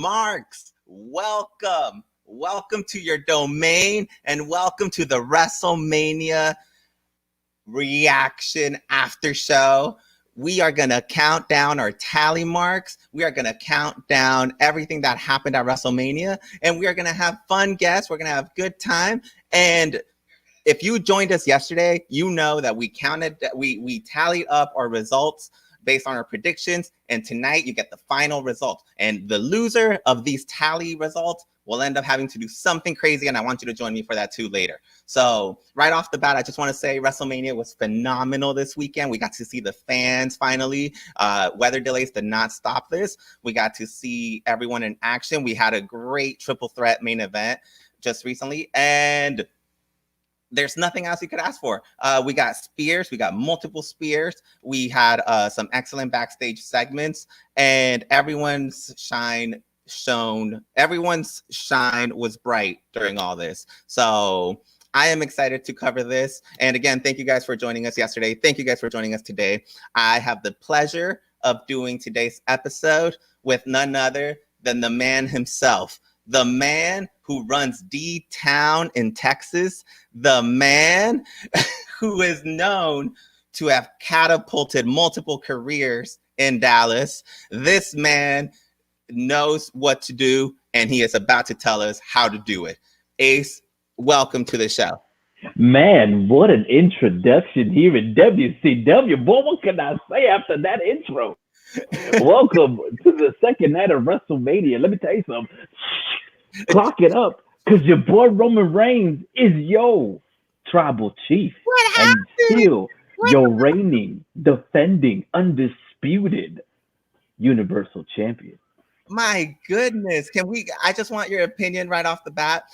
Marks, welcome. Welcome to your domain and welcome to the Wrestlemania reaction after show. We are going to count down our tally marks. We are going to count down everything that happened at WrestleMania, and we are going to have fun guests. We're going to have a good time. And if you joined us yesterday, you know that we tallied up our results based on our predictions, and tonight you get the final result. And the loser of these tally results will end up having to do something crazy, and I want you to join me for that too later. So right off the bat, I just want to say WrestleMania was phenomenal this weekend. We got to see the fans finally. Weather delays did not stop this. We got to see everyone in action. We had a great triple threat main event just recently, and there's nothing else you could ask for. We got spears. We got multiple spears. We had some excellent backstage segments, and everyone's shine was bright during all this. So I am excited to cover this. And again, thank you guys for joining us yesterday. Thank you guys for joining us today. I have the pleasure of doing today's episode with none other than the man himself, the man who runs D-Town in Texas, the man who is known to have catapulted multiple careers in Dallas. This man knows what to do, and he is about to tell us how to do it. Ace, welcome to the show. Man, what an introduction here in WCW. Boy, what can I say after that intro? Welcome to the second night of WrestleMania. Let me tell you something. Clock it up, because your boy Roman Reigns is your tribal chief. And still your reigning, defending, undisputed Universal Champion. My goodness. I just want your opinion right off the bat.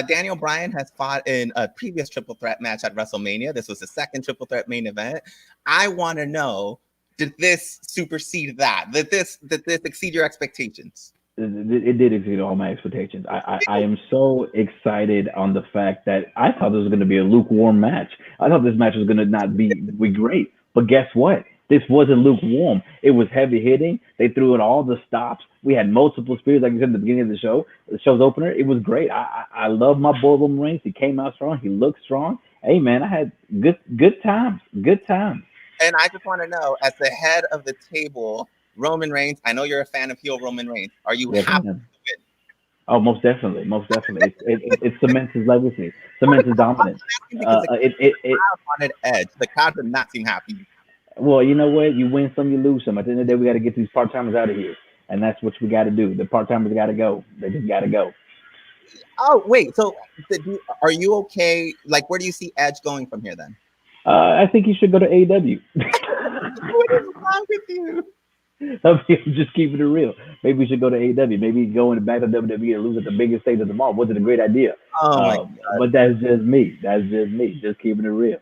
Daniel Bryan has fought in a previous triple threat match at WrestleMania. This was the second triple threat main event. I want to know, did this supersede that? Did this exceed your expectations? It did exceed all my expectations. I am so excited on the fact that I thought this was going to be a lukewarm match. I thought this match was going to not be great. But guess what? This wasn't lukewarm. It was heavy hitting. They threw in all the stops. We had multiple spears, like you said at the beginning of the show's opener. It was great. I love my boy Roman Reigns. He came out strong. He looked strong. Hey, man, I had good times. Good times. And I just want to know, as the head of the table, Roman Reigns, I know you're a fan of heel Roman Reigns. Are you happy with it? Oh, most definitely. Most definitely. It cements his legacy, cements his dominance. The crowd wanted Edge. The crowd did not seem happy. Well, you know what? You win some, you lose some. At the end of the day, we got to get these part-timers out of here. And that's what we got to do. The part-timers got to go. They just got to go. Oh, wait. So are you okay? Like, where do you see Edge going from here then? I think he should go to AEW. What is wrong with you? I'm just keeping it real. Maybe we should go to AEW. Maybe go in the back of WWE and lose at the biggest stage of them all. Wasn't a great idea. Oh, my God. But that's just me. Just keeping it real.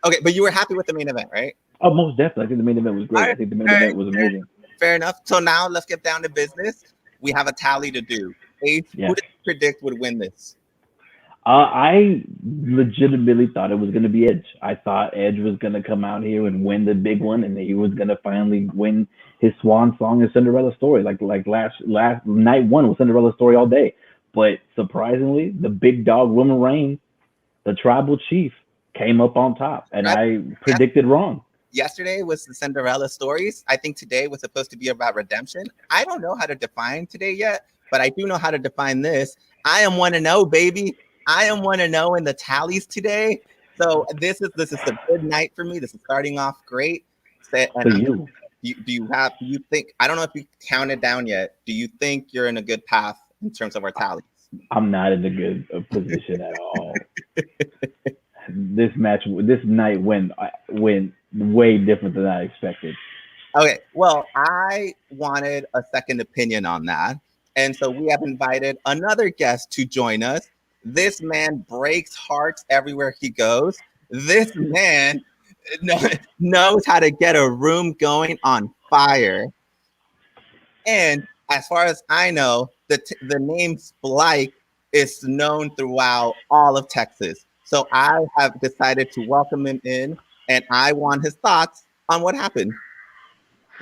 Okay, but you were happy with the main event, right? Oh, most definitely. I think the main event was great. I think the main event was amazing. Fair enough. So now let's get down to business. We have a tally to do. Ace, who did you predict would win this? I legitimately thought it was going to be Edge. I thought Edge was going to come out here and win the big one, and he was going to finally win his swan song and Cinderella story. Like last night one was Cinderella story all day. But surprisingly, the big dog Roman Reigns, the tribal chief, came up on top, and I predicted wrong. Yesterday was the Cinderella stories. I think today was supposed to be about redemption. I don't know how to define today yet, but I do know how to define this. I am 1-0, baby. I am 1-0 in the tallies today. So this is a good night for me. This is starting off great. Do you think, I don't know if you counted down yet, do you think you're in a good path in terms of our tallies? I'm not in a good position at all. This night went way different than I expected. Okay, well, I wanted a second opinion on that. And so we have invited another guest to join us. This man breaks hearts everywhere he goes. This man knows how to get a room going on fire. And as far as I know, the name Splike is known throughout all of Texas. So I have decided to welcome him in, and I want his thoughts on what happened.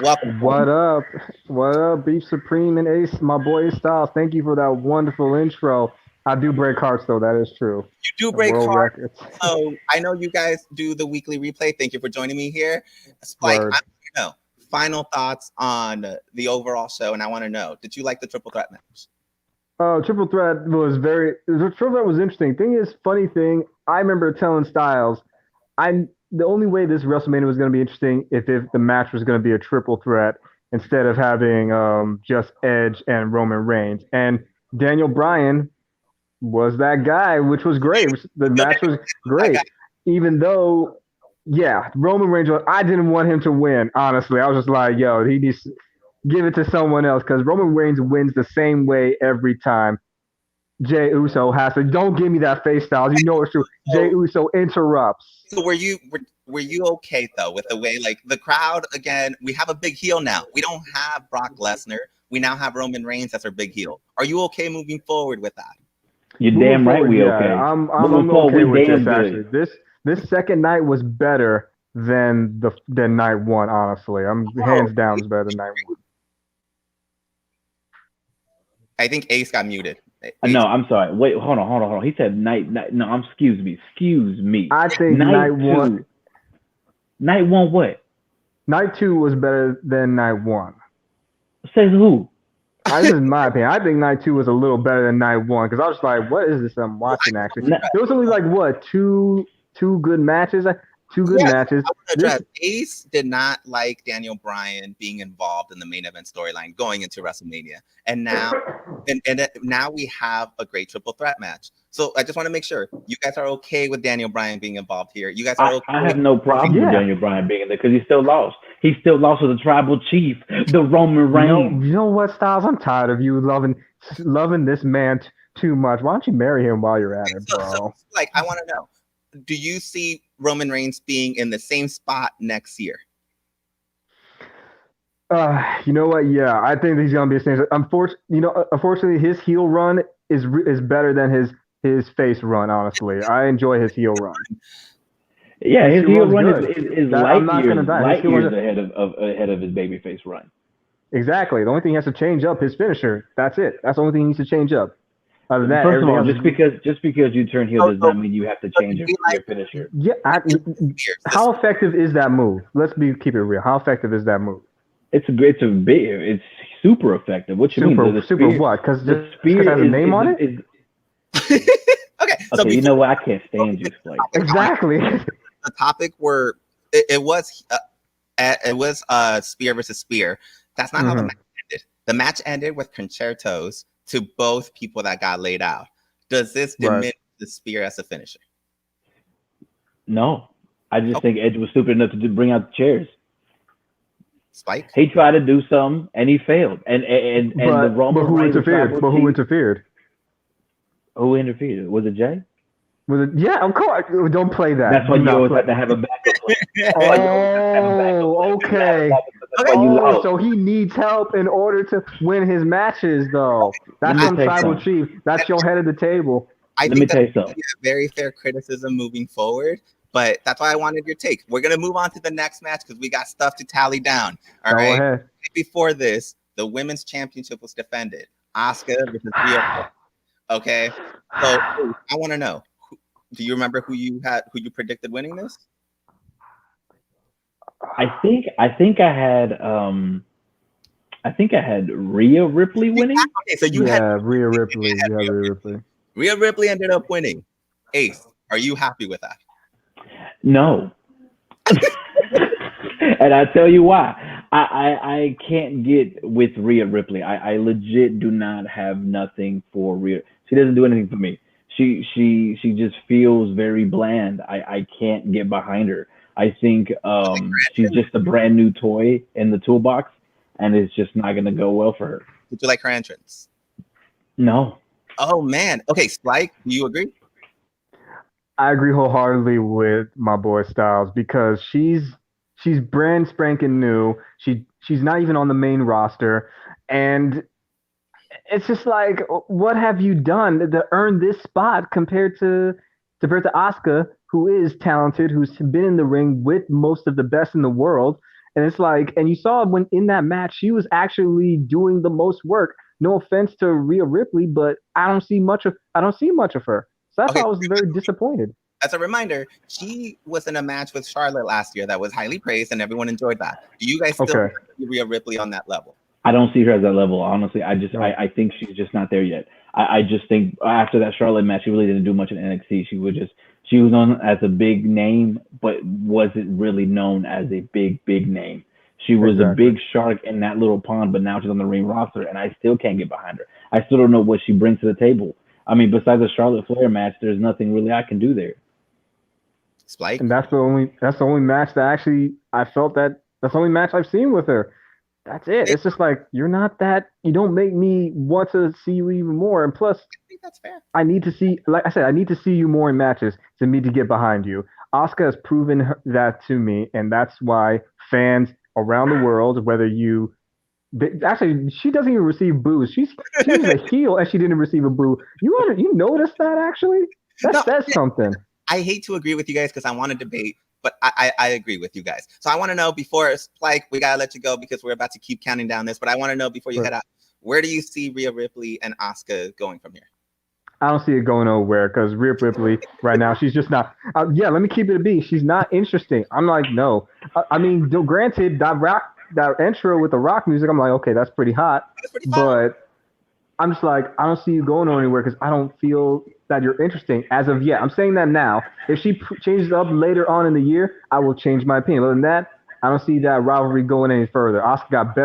Welcome. What up? What up, Beef Supreme and Ace, my boy Ace Styles. Thank you for that wonderful intro. I do break hearts, though. That is true. You do The break world hard. records. So I know you guys do the weekly replay. Thank you for joining me here. Spike, Word. I want to know final thoughts on the overall show, and I want to know, did you like the triple threat match? Triple Threat was the Triple Threat was interesting. Thing is, funny thing, I remember telling Styles, the only way this WrestleMania was going to be interesting if the match was going to be a triple threat instead of having just Edge and Roman Reigns. And Daniel Bryan was that guy, which was great. The match was great, even though, yeah, Roman Reigns. I didn't want him to win. Honestly, I was just like, yo, he needs to give it to someone else because Roman Reigns wins the same way every time. Jey Uso has to. Don't give me that face, Styles. You know it's true. Jey Uso interrupts. So were you okay though with the way, like, the crowd, again, we have a big heel now. We don't have Brock Lesnar. We now have Roman Reigns as our big heel. Are you okay moving forward with that? You're damn right we okay. I'm Moving forward, okay with damn this good. actually. This second night was better than night one, honestly. I'm hands down was better than night one. I think Ace got muted. No, I'm sorry. Wait, hold on. He said night. No, excuse me. I think night one. Night one what? Night two was better than night one. Says who? This is my opinion. I think night two was a little better than night one because I was like, what is this I'm watching actually? There was only like what two good matches. Matches. Ace did not like Daniel Bryan being involved in the main event storyline going into WrestleMania, and now, now we have a great triple threat match. So I just want to make sure you guys are okay with Daniel Bryan being involved here. You guys are okay. I have no problem with Daniel Bryan being in there because he still lost. He still lost to the tribal chief, the Roman Reigns. You know what, Styles? I'm tired of you loving this man too much. Why don't you marry him while you're at it, bro? So, like, I want to know, do you see Roman Reigns being in the same spot next year? You know what? Yeah, I think he's gonna be the same. Unfortunately, his heel run is better than his face run. Honestly, I enjoy his heel run. Yeah, his heel run is light years ahead of his babyface run. Exactly. The only thing he has to change up his finisher. That's it. That's the only thing he needs to change up. Other than that, first of all, just because you turn heel does not mean you have to change your finisher. Yeah. How effective is that move? Let's keep it real. How effective is that move? It's super effective. What you mean? Super what? Because the spear has a name on it. Okay. So you know what? I can't stand you, Splike. Exactly. The topic it was spear versus spear. That's not how the match ended. The match ended with concertos to both people that got laid out. Does this diminish the spear as a finisher? No. I just think Edge was stupid enough to bring out the chairs. Spike? He tried to do something and he failed. The Roman who interfered? Who interfered? Who interfered? Was it Jey? Yeah, of course. Don't play that. That's why you always have to have a backup plan. Okay. So he needs help in order to win his matches, though. That's on tribal chief. That's your head of the table. Let me tell you something. Very fair criticism moving forward, but that's why I wanted your take. We're gonna move on to the next match because we got stuff to tally down. All right. Ahead. Before this, the women's championship was defended. Asuka versus Rhea Ripley. Okay. So I want to know. Do you remember who you predicted winning this? I think I had Rhea Ripley winning. Okay, so you had Rhea Ripley. Rhea Ripley. Rhea Ripley ended up winning. Ace, are you happy with that? No. And I tell you why. I can't get with Rhea Ripley. I legit do not have nothing for Rhea. She doesn't do anything for me. She just feels very bland. I can't get behind her. I think she's just a brand new toy in the toolbox, and it's just not going to go well for her. Did you like her entrance? No. Oh man. Okay, Spike, do you agree? I agree wholeheartedly with my boy Styles because she's brand spanking new. She's not even on the main roster, and it's just like, what have you done to earn this spot compared to Asuka, who is talented, who's been in the ring with most of the best in the world, And it's like, and you saw when in that match, she was actually doing the most work. No offense to Rhea Ripley, but I don't see much of her. So that's why Okay, I was very disappointed. as a reminder, she was in a match with Charlotte last year that was highly praised and everyone enjoyed that. Do you guys still Okay. see Rhea Ripley on that level? I don't see her at that level. Honestly, No. I think she's just not there yet. I just think after that Charlotte match, she really didn't do much in NXT. She was known as a big name, but wasn't really known as a big name. She was a Exactly. big shark in that little pond, but now she's on the ring roster, and I still can't get behind her. I still don't know what she brings to the table. I mean, besides the Charlotte Flair match, there's nothing really I can do there. Splike? And that's the only match that actually I felt that's the only match I've seen with her. That's it. It's just like you don't make me want to see you even more. And plus, I think that's fair. I need to see, like I said, I need to see you more in matches to me to get behind you. Asuka has proven that to me, and that's why fans around the world, actually, she doesn't even receive boos. She was a heel and she didn't receive a boo. You noticed that actually? That No, says something. I hate to agree with you guys because I want to debate, but I agree with you guys. So I want to know before, like, we got to let you go because we're about to keep counting down this, but I want to know before you head out, where do you see Rhea Ripley and Asuka going from here? I don't see it going nowhere because Rhea Ripley right now, she's just not. Yeah, let me keep it a B. She's not interesting. I'm like, no. I mean, granted, that intro with the rock music, I'm like, okay, that's pretty hot. That's pretty fun. But I'm just like, I don't see you going anywhere because I don't feel that you're interesting as of yet. I'm saying that now. If she changes up later on in the year, I will change my opinion. Other than that, I don't see that rivalry going any further. Asuka got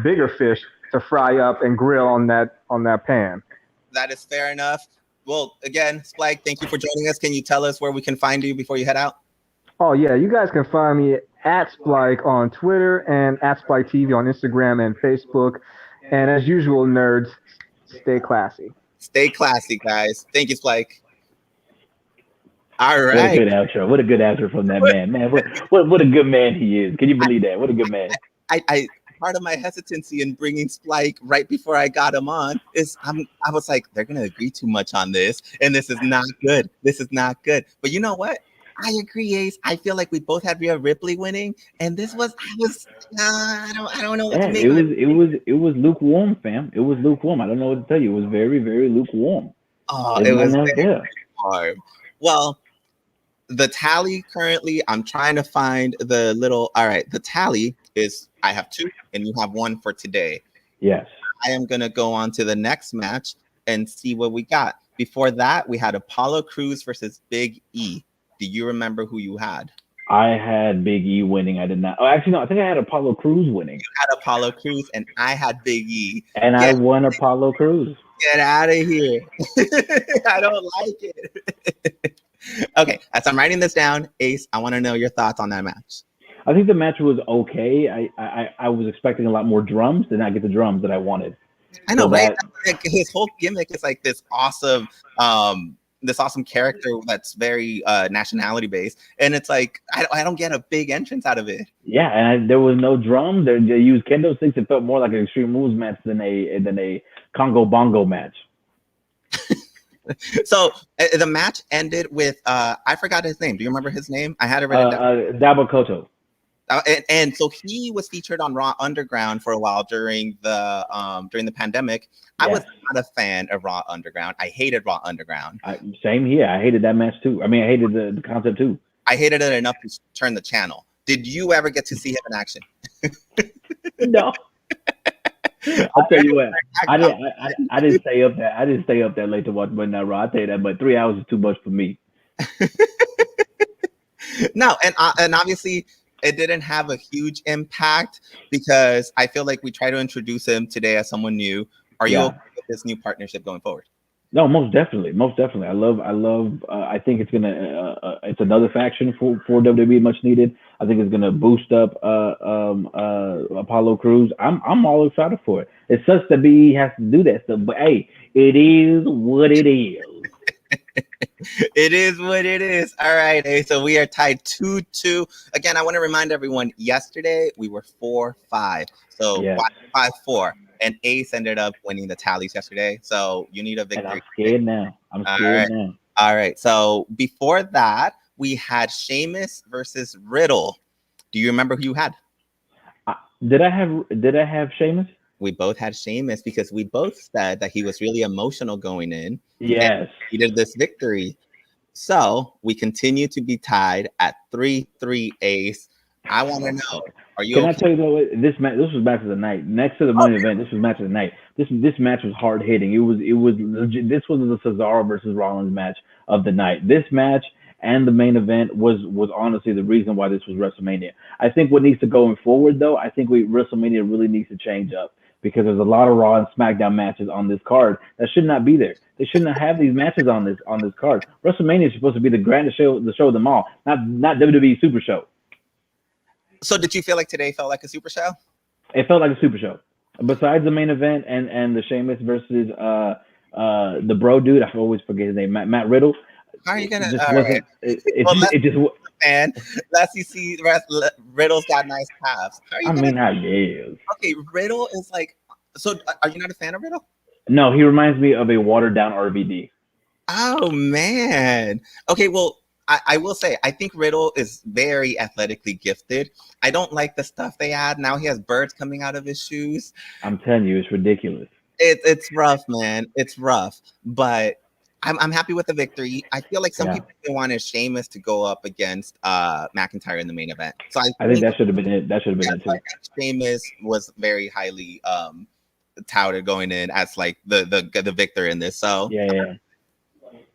bigger fish to fry up and grill on that pan. That is fair enough. Well, again, Splike, thank you for joining us. Can you tell us where we can find you before you head out? Oh yeah, you guys can find me at Splike on Twitter and at Splike TV on Instagram and Facebook. And as usual, nerds, stay classy. Stay classy, guys. Thank you, Splike. All right. What a good outro. What a good outro from that man. Man, what a good man he is. Can you believe that? What a good man. I part of my hesitancy in bringing Splike right before I got him on is I was like, they're gonna agree too much on this, and this is not good. This is not good. But you know what? I agree, Ace. I feel like we both had Rhea Ripley winning, and I don't know what to make of it. It was lukewarm, fam. It was lukewarm. I don't know what to tell you. It was very, very lukewarm. Oh, it was very warm. Well, the tally currently, I'm trying to find the little. All right, the tally is I have 2, and you have 1 for today. Yes. I am gonna go on to the next match and see what we got. Before that, we had Apollo Crews versus Big E. Do you remember who you had? I had Big E winning. I did not. Oh, actually, no. I think I had Apollo Crews winning. You had Apollo Crews, and I had Big E. And I won Apollo Crews. Get out of here. I don't like it. Okay, as I'm writing this down, Ace, I want to know your thoughts on that match. I think the match was okay. I was expecting a lot more drums. Did not get the drums that I wanted. I know, so right? His whole gimmick is like this awesome character that's very nationality based, and it's like I don't get a big entrance out of it. Yeah, and there was no drum. They used kendo sticks. It felt more like an Extreme Moves match than a Congo Bongo match. So the match ended with I forgot his name. Do you remember his name? I had it written down. Dabakoto. And so he was featured on Raw Underground for a while during the pandemic. I was not a fan of Raw Underground. I hated Raw Underground. Same here. I hated that match too. I mean, I hated the concept too. I hated it enough to turn the channel. Did you ever get to see him in action? No. I'll tell you what. I didn't stay up there. I didn't stay up there late to watch Monday Night Raw. I'll tell you that. But 3 hours is too much for me. No, and obviously it didn't have a huge impact because I feel like we try to introduce him today as someone new. Are you okay with this new partnership going forward? No, most definitely. I love. I think it's it's another faction for WWE, much needed. I think it's gonna boost up Apollo Crews. I'm all excited for it. It sucks that BE has to do that stuff, but hey, it is what it is. It is what it is. All right, so we are tied 2-2. Again, I want to remind everyone, yesterday we were 4-5. So 5-4. And Ace ended up winning the tallies yesterday. So you need a victory. And I'm scared now. Now. All right. So before that, we had Sheamus versus Riddle. Do you remember who you had? Did I have Sheamus? We both had Sheamus because we both said that he was really emotional going in. Yes. And he needed this victory. So we continue to be tied at 3-3 Ace. I want to know, are you Can I okay? tell you what? This was match of the night. Next to the main event, this was match of the night. This match was hard hitting. It was legit. This was the Cesaro versus Rollins match of the night. This match and the main event was honestly the reason why this was WrestleMania. I think what needs to going forward though, I think WrestleMania really needs to change up because there's a lot of Raw and SmackDown matches on this card that should not be there. They shouldn't have these matches on this card. WrestleMania is supposed to be the grandest show, the show of them all, not WWE Super Show. So did you feel like today felt like a super show? It felt like a super show. Besides the main event and the Sheamus versus the bro dude, I always forget his name, Matt Riddle. How are you gonna? It just All wasn't. right. It just. Man, let's you see the rest. Riddle's got nice calves. How are you I gonna? mean, how yes. Okay, Riddle is like. So, are you not a fan of Riddle? No, he reminds me of a watered down RVD. Oh man. Okay, well, I will say I think Riddle is very athletically gifted. I don't like the stuff they add. Now he has birds coming out of his shoes. I'm telling you, it's ridiculous. It's rough, man. It's rough, but I'm happy with the victory. I feel like some people wanted Sheamus to go up against McIntyre in the main event. So I think that should have been it. That should have been it too. Sheamus was very highly touted going in as like the victor in this. So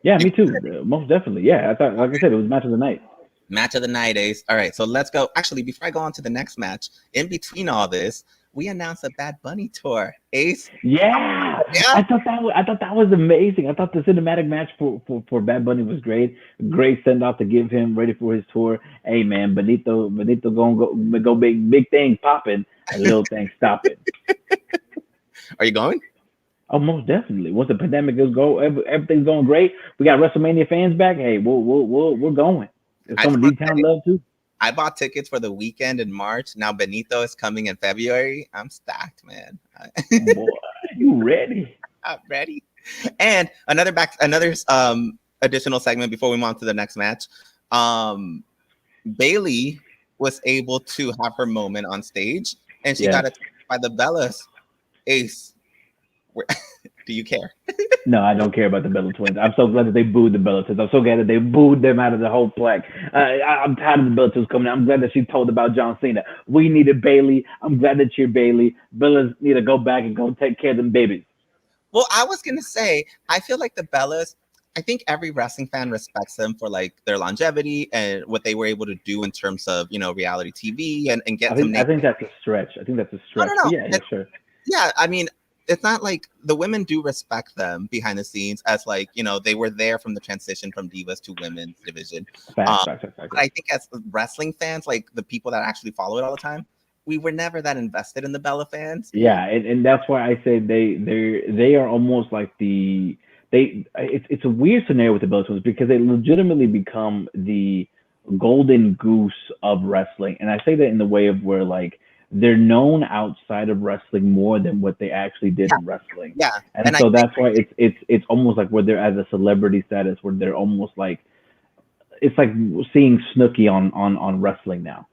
yeah, me too. Most definitely. Yeah, I thought, like I said, it was match of the night. Match of the night, Ace. All right, so let's go. Actually, before I go on to the next match, in between all this, we announced a Bad Bunny tour. Ace. Yeah. I thought that was amazing. I thought the cinematic match for Bad Bunny was great. Great send off to give him ready for his tour. Hey man, Benito gonna go big things popping and little things stopping. Are you going? Oh, most definitely. Once the pandemic is everything's going great. We got WrestleMania fans back. Hey, we're going. There's some D-Town love too. I bought tickets for the weekend in March. Now Benito is coming in February. I'm stacked, man. Boy, you ready? I'm ready. And another additional segment before we move on to the next match. Bayley was able to have her moment on stage, and she got attacked by the Bellas. Ace, do you care? No, I don't care about the Bella Twins. I'm so glad that they booed the Bella Twins. I'm so glad that they booed them out of the whole plaque. I'm tired of the Bella Twins coming out. I'm glad that she told about John Cena. We needed Bayley. I'm glad that you're Bayley. Bellas need to go back and go take care of them babies. Well, I was going to say, I feel like the Bellas, I think every wrestling fan respects them for like their longevity and what they were able to do in terms of, reality TV and get I think that's a stretch. No. Yeah, sure. Yeah, I mean, it's not like the women do respect them behind the scenes as like, they were there from the transition from Divas to women's division. Facts. But I think as wrestling fans, like the people that actually follow it all the time, we were never that invested in the Bella fans. Yeah, and that's why I say they are almost like it's a weird scenario with the Bella Twins because they legitimately become the golden goose of wrestling. And I say that in the way of where like they're known outside of wrestling more than what they actually did in wrestling. Yeah. And so that's why it's almost like where they're at a celebrity status where they're almost like it's like seeing Snooki on wrestling now.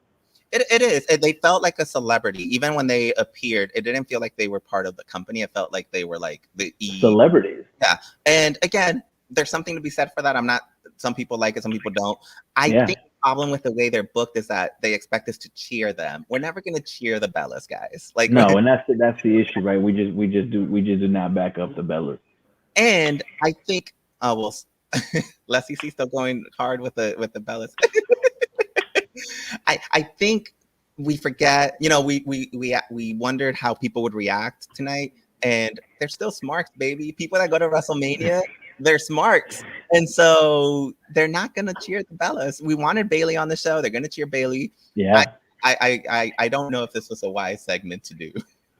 It is. They felt like a celebrity. Even when they appeared, it didn't feel like they were part of the company. It felt like they were like the celebrities. Yeah. And again, there's something to be said for that. Some people like it, some people don't. I think the problem with the way they're booked is that they expect us to cheer them. We're never going to cheer the Bellas, guys. Like no, and that's the issue, right? We just do not back up the Bellas. And I think Leslie's still going hard with the Bellas. I think we forget, we wondered how people would react tonight, and they're still smarks, baby. People that go to WrestleMania, they're smarks, and so they're not gonna cheer the Bellas. We wanted Bayley on the show; they're gonna cheer Bayley. Yeah, I don't know if this was a wise segment to do.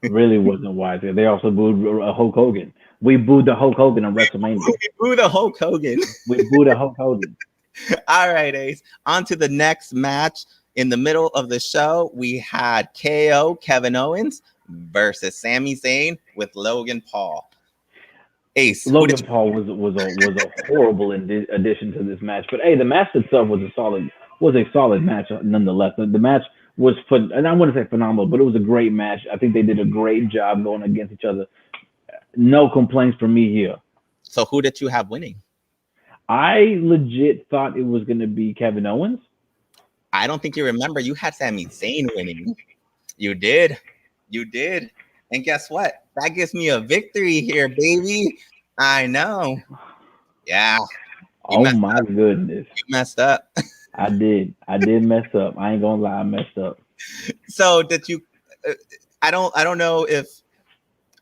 It really wasn't wise. They also booed Hulk Hogan. We booed the Hulk Hogan on WrestleMania. We booed the Hulk Hogan. All right, Ace. On to the next match. In the middle of the show, we had KO Kevin Owens versus Sami Zayn with Logan Paul. Ace. Logan Paul was a horrible addition to this match, but hey, the match itself was a solid match nonetheless. The match was fun, and I wouldn't say phenomenal, but it was a great match. I think they did a great job going against each other. No complaints from me here. So who did you have winning? I legit thought it was going to be Kevin Owens. I don't think you remember. You had Sami Zayn winning. You did. You did. And guess what? That gives me a victory here, baby. I know. Yeah. Oh my goodness. You messed up. I did. I did mess up. I ain't gonna lie, I messed up. So did you? I don't know if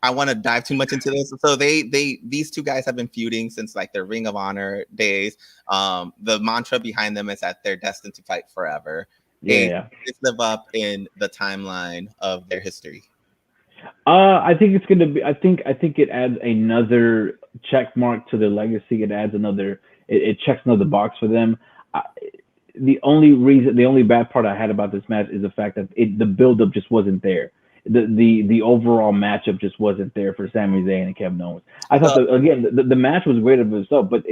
I want to dive too much into this. So these two guys have been feuding since like their Ring of Honor days. The mantra behind them is that they're destined to fight forever. Yeah. They live up in the timeline of their history. I think it's gonna be. I think it adds another check mark to their legacy. It adds another. It checks another box for them. The only bad part I had about this match is the fact that the buildup just wasn't there. The overall matchup just wasn't there for Sami Zayn and Kevin Owens. I thought the match was great of itself, but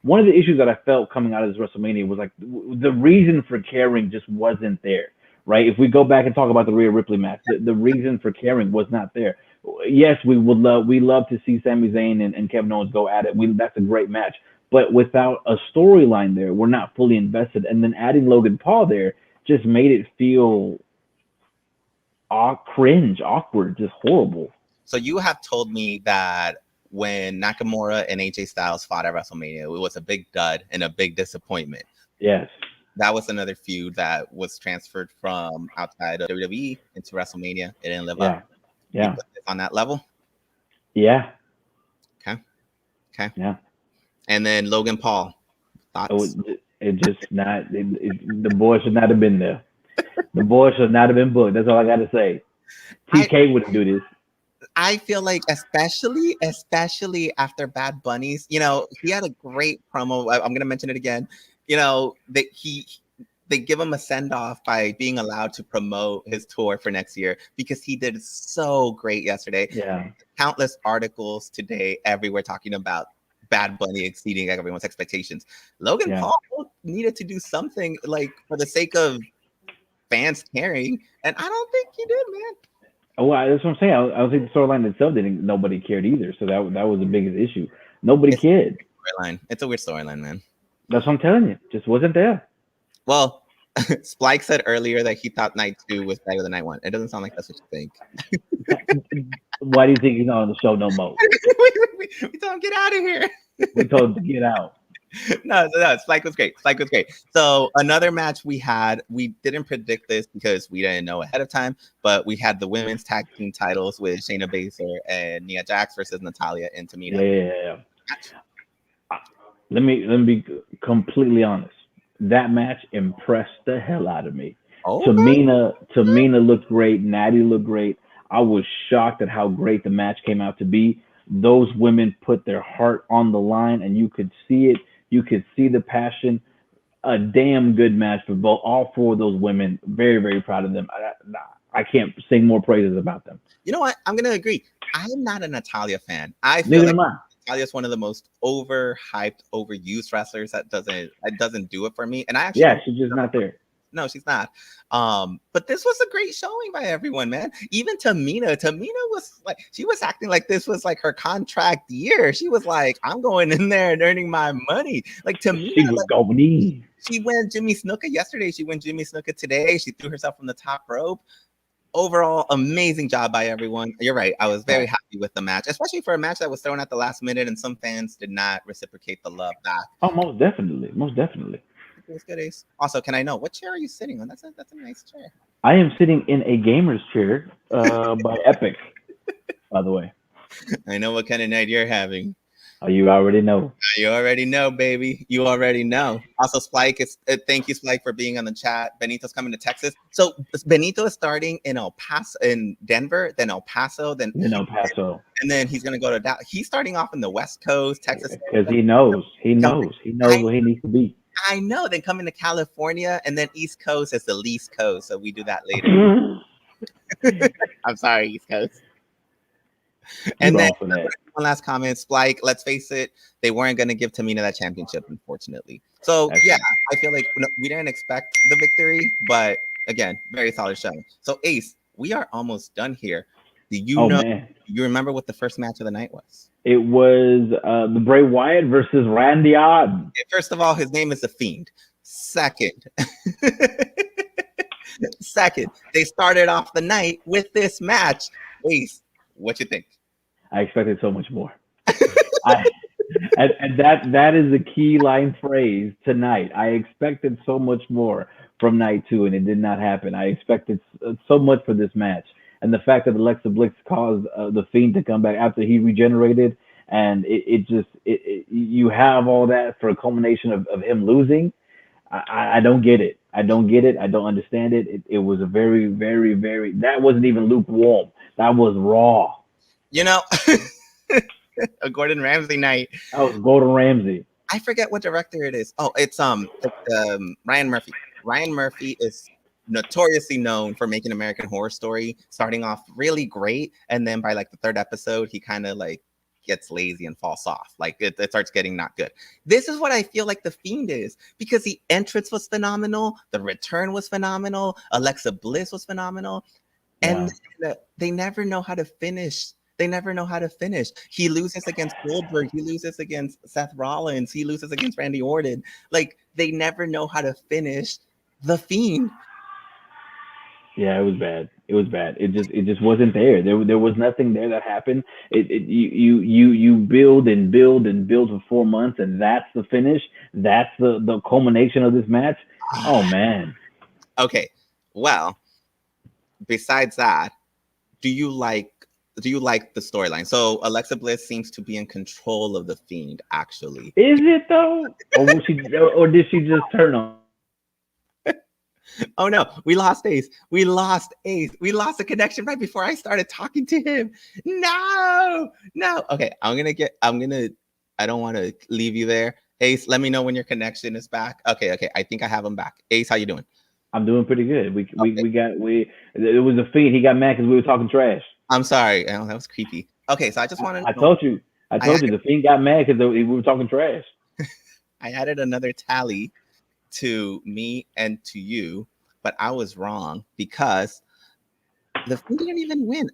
one of the issues that I felt coming out of this WrestleMania was like the reason for caring just wasn't there. Right? If we go back and talk about the Rhea Ripley match, the reason for caring was not there. Yes, we love to see Sami Zayn and Kevin Owens go at it. That's a great match. But without a storyline there, we're not fully invested. And then adding Logan Paul there just made it feel cringe, awkward, just horrible. So you have told me that when Nakamura and AJ Styles fought at WrestleMania, it was a big dud and a big disappointment. Yes. That was another feud that was transferred from outside of WWE into WrestleMania. It didn't live up. Yeah. On that level? Yeah. Okay. Yeah. And then Logan Paul. Thoughts? It just not. The boy should not have been there. The boy should not have been booked. That's all I got to say. TK wouldn't do this. I feel like, especially after Bad Bunny's, he had a great promo. I'm going to mention it again. That they give him a send off by being allowed to promote his tour for next year because he did so great yesterday. Yeah. Countless articles today everywhere talking about Bad Bunny exceeding everyone's expectations. Logan Paul needed to do something like for the sake of fans caring, and I don't think he did, man. Well, that's what I'm saying. I don't think the storyline itself nobody cared either. So that was the biggest issue. Nobody cared. It's a weird storyline, man. That's what I'm telling you. Just wasn't there. Well, Splike said earlier that he thought night 2 was better than night 1. It doesn't sound like that's what you think. Why do you think he's not on the show no more? we told him get out of here. We told him to get out. No, Spike was great. So another match we had, we didn't predict this because we didn't know ahead of time, but we had the women's tag team titles with Shayna Baszler and Nia Jax versus Natalya and Tamina. Yeah. Let me be completely honest. That match impressed the hell out of me. Oh, Tamina looked great. Natty looked great. I was shocked at how great the match came out to be. Those women put their heart on the line, and you could see it. You could see the passion. A damn good match for all 4 of those women. Very, very proud of them. I can't sing more praises about them. You know what? I'm going to agree. I'm not a Natalya fan. I feel like Natalya is one of the most overhyped, overused wrestlers that doesn't do it for me. And I actually she's just not there. No, she's not. But this was a great showing by everyone, man. Even Tamina was like, she was acting like this was like her contract year. She was like, I'm going in there and earning my money. Like Tamina, she was going in. She went Jimmy Snuka yesterday. She went Jimmy Snuka today. She threw herself from the top rope. Overall, amazing job by everyone. You're right. I was very happy with the match, especially for a match that was thrown at the last minute, and some fans did not reciprocate the love back. Oh, most definitely. It was good, Ace. Also, can I know what chair are you sitting on? That's a nice chair. I am sitting in a gamer's chair by Epic, by the way. I know what kind of night you're having. Oh, you already know. You already know, baby. You already know. Also, Splike, thank you, Splike, for being on the chat. Benito's coming to Texas. So Benito is starting in Denver, then El Paso, then El Paso, and then he's going to go to Dallas. He's starting off in the West Coast, Texas, because he knows where he needs to be. I know. Then coming to California, and then East Coast is the least coast. So we do that later. I'm sorry, East Coast. And then one last comment, Splike, let's face it, they weren't going to give Tamina that championship, unfortunately. So, I feel like we didn't expect the victory, but again, very solid showing. So Ace, we are almost done here. Do Oh man, you remember what the first match of the night was? it was the Bray Wyatt versus Randy Orton. Okay, first of all, his name is the Fiend. Second, second, they started off the night with this match. Ace, what you think? I expected so much more. I and that is the key line phrase tonight. I expected so much more from night two, and it did not happen. I expected so much for this match, and the fact that Alexa Bliss caused the Fiend to come back after he regenerated, and you have all that for a culmination of him losing. I don't get it. I don't get it. I don't understand it. It was a very, very, very. That wasn't even lukewarm. That was raw. You know, a Gordon Ramsay night. That was Gordon Ramsay. I forget what director it is. Oh, it's Ryan Murphy. Ryan Murphy is notoriously known for making American Horror Story starting off really great, and then by like the third episode, he kind of like gets lazy and falls off. Like it starts getting not good. This is what I feel like the Fiend is, because the entrance was phenomenal, the return was phenomenal, Alexa Bliss was phenomenal, and they never know how to finish. They never know how to finish. He loses against Goldberg. He loses against Seth Rollins. He loses against Randy Orton. Like, they never know how to finish the Fiend. Yeah, it was bad. It was bad. It just wasn't there. There was nothing there that happened. You build and build and build for 4 months, and that's the finish. That's the culmination of this match. Oh man. Okay. Well, besides that, do you like the storyline? So Alexa Bliss seems to be in control of the Fiend, actually. Is it though? Or did she just turn on? Oh no, we lost Ace. We lost Ace. We lost the connection right before I started talking to him. No. Okay, I don't want to leave you there. Ace, let me know when your connection is back. Okay. I think I have him back. Ace, how you doing? I'm doing pretty good. It was a Fiend. He got mad because we were talking trash. I'm sorry. Oh, that was creepy. Okay, so I just want to know. I told you the Fiend got mad because we were talking trash. I added another tally to me and to you, but I was wrong because the Fiend didn't even win.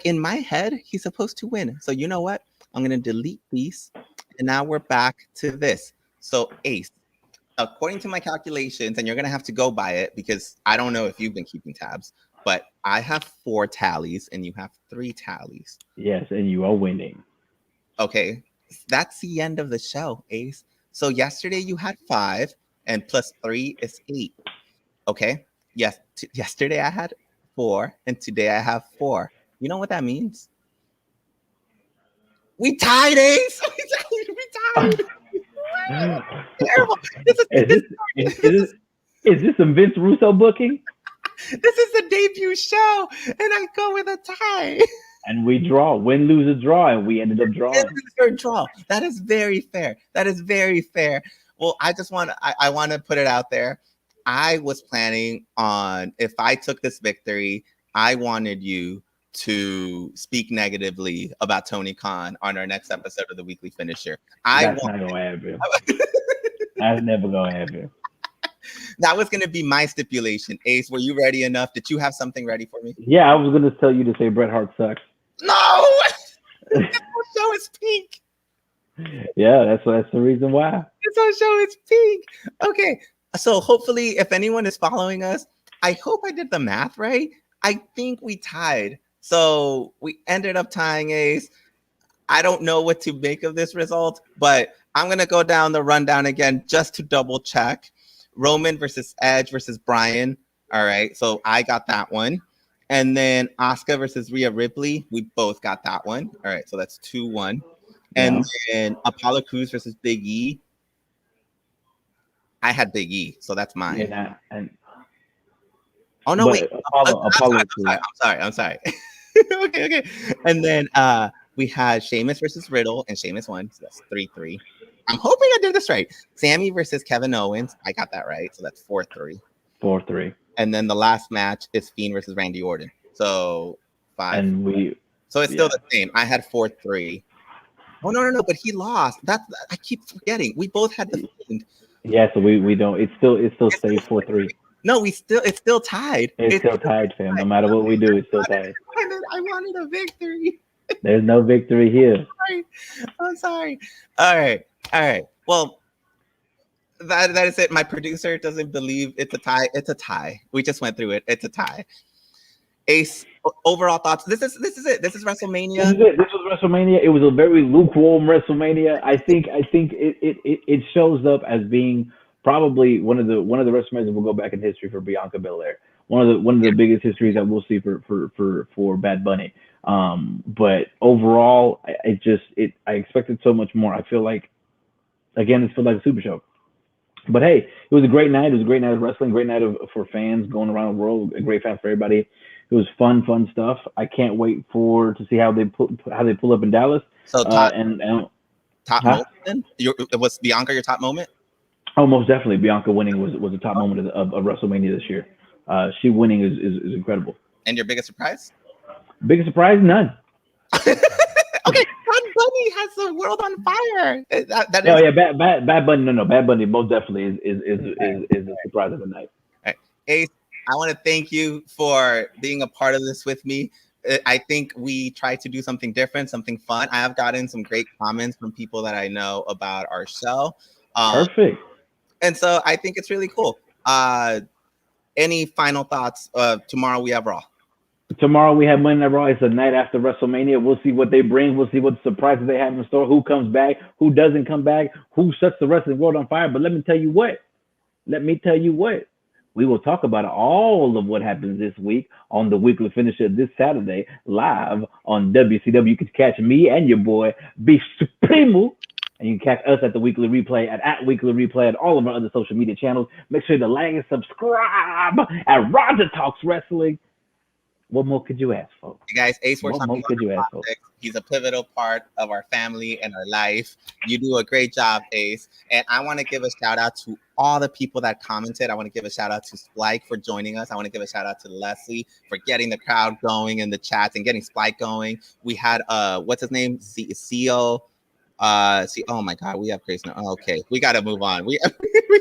In my head, he's supposed to win. So you know what? I'm gonna delete these, and now we're back to this. So Ace, according to my calculations, and you're gonna have to go by it because I don't know if you've been keeping tabs, but I have 4 tallies and you have 3 tallies. Yes, and you are winning. Okay, that's the end of the show, Ace. So yesterday you had 5, and plus 3 is 8. Okay. Yes. Yesterday I had 4, and today I have 4. You know what that means? We tied, Ace. We tied. Terrible. Is this some Vince Russo booking? This is the debut show, and I go with a tie. And we draw. Win, lose, or draw, and we ended up drawing. Draw. That is very fair. Well, I want to put it out there. I was planning on, if I took this victory, I wanted you to speak negatively about Tony Khan on our next episode of the Weekly Finisher. That's not going to happen. That's never going to happen. That was going to be my stipulation. Ace, were you ready enough? Did you have something ready for me? Yeah, I was going to tell you to say Bret Hart sucks. No! This whole show is pink. Yeah, that's the reason why. This whole show is pink. Okay, so hopefully, if anyone is following us, I hope I did the math right. I think we tied. So we ended up tying, Ace. I don't know what to make of this result, but I'm going to go down the rundown again just to double check. Roman versus Edge versus Bryan. All right, so I got that one. And then Asuka versus Rhea Ripley. We both got that one. All right, so that's 2-1. And then Apollo Crews versus Big E. I had Big E, so that's mine. Oh no, wait. I'm sorry. Okay. And then we had Sheamus versus Riddle, and Sheamus won, so that's 3-3. I'm hoping I did this right. Sammy versus Kevin Owens. I got that right, so that's 4-3. 4-3. And then the last match is Fiend versus Randy Orton. So 5. So it's still the same. I had 4-3. Oh no! But he lost. I keep forgetting. We both had the Fiend. Yeah, so we don't. It still stays 4-3. No, it's still tied. It's still tied, fam. No matter what we do, it's still tied. I wanted a victory. There's no victory here. I'm sorry. All right. Well, that is it. My producer doesn't believe it's a tie. It's a tie. We just went through it. It's a tie. Ace, overall thoughts. This is it. This is WrestleMania. This is it. This was WrestleMania. It was a very lukewarm WrestleMania. I think it shows up as being probably one of the WrestleManias that will go back in history for Bianca Belair. One of the biggest histories that we'll see for Bad Bunny. But overall, I expected so much more. I feel like, again, this feels like a super show. But hey, it was a great night. It was a great night of wrestling, great night for fans going around the world, a great night for everybody. It was fun stuff. I can't wait to see how they pull up in Dallas. So top moment. Was Bianca your top moment? Oh, most definitely. Bianca winning was a top moment of WrestleMania this year. She winning is incredible. And your biggest surprise? Biggest surprise? None. Okay, Bad Bunny has the world on fire. Bad Bunny. No, Bad Bunny most definitely is a surprise of the night. All right. Ace, I want to thank you for being a part of this with me. I think we tried to do something different, something fun. I have gotten some great comments from people that I know about our show. Perfect. And so I think it's really cool. Any final thoughts? Tomorrow we have Raw. Tomorrow we have Monday Night Raw. It's the night after WrestleMania. We'll see what they bring. We'll see what surprises they have in store. Who comes back? Who doesn't come back? Who sets the wrestling world on fire? But let me tell you what. We will talk about all of what happens this week on the weekly finisher this Saturday, live on WCW. You can catch me and your boy, Beefy Supreme. And you can catch us at the Weekly Replay, at Weekly Replay, at all of our other social media channels. Make sure to like and subscribe at Roger Talks Wrestling. What more could you ask for? You guys, Ace works on politics. He's a pivotal part of our family and our life. You do a great job, Ace. And I want to give a shout out to all the people that commented. I want to give a shout out to Splike for joining us. I want to give a shout out to Leslie for getting the crowd going in the chats and getting Splike going. We had what's his name? CEO. Oh my God, we have Grace now. Okay, we got to move on. We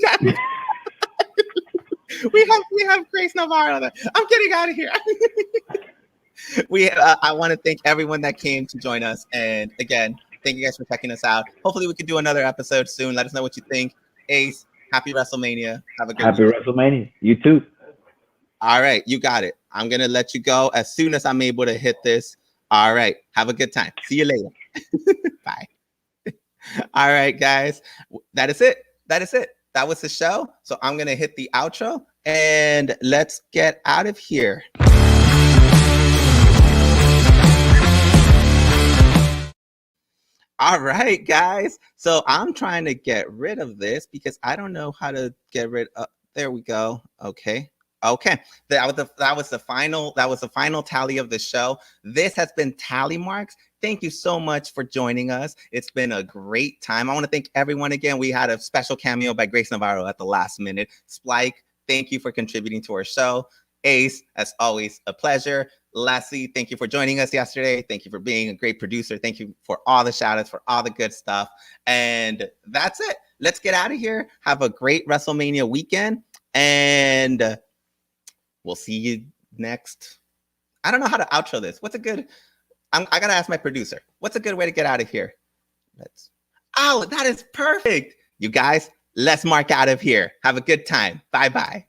got. We have Grace Navarro. I'm getting out of here. I want to thank everyone that came to join us, and again, thank you guys for checking us out. Hopefully, we can do another episode soon. Let us know what you think. Ace, happy WrestleMania. Have a good happy week. WrestleMania. You too. All right, you got it. I'm gonna let you go as soon as I'm able to hit this. All right, have a good time. See you later. Bye. All right, guys, that is it. That was the show. So I'm going to hit the outro and let's get out of here. All right, guys. So I'm trying to get rid of this because I don't know how to get rid of. There we go. Okay. That was the final tally of the show. This has been Tally Marks. Thank you so much for joining us. It's been a great time. I want to thank everyone again. We had a special cameo by Grace Navarro at the last minute. Splike, thank you for contributing to our show. Ace, as always, a pleasure. Leslie, thank you for joining us yesterday. Thank you for being a great producer. Thank you for all the shout outs, for all the good stuff. And that's it. Let's get out of here. Have a great WrestleMania weekend. And we'll see you next. I don't know how to outro this. What's a good... I gotta ask my producer. What's a good way to get out of here? That is perfect. You guys, let's mark out of here. Have a good time. Bye-bye.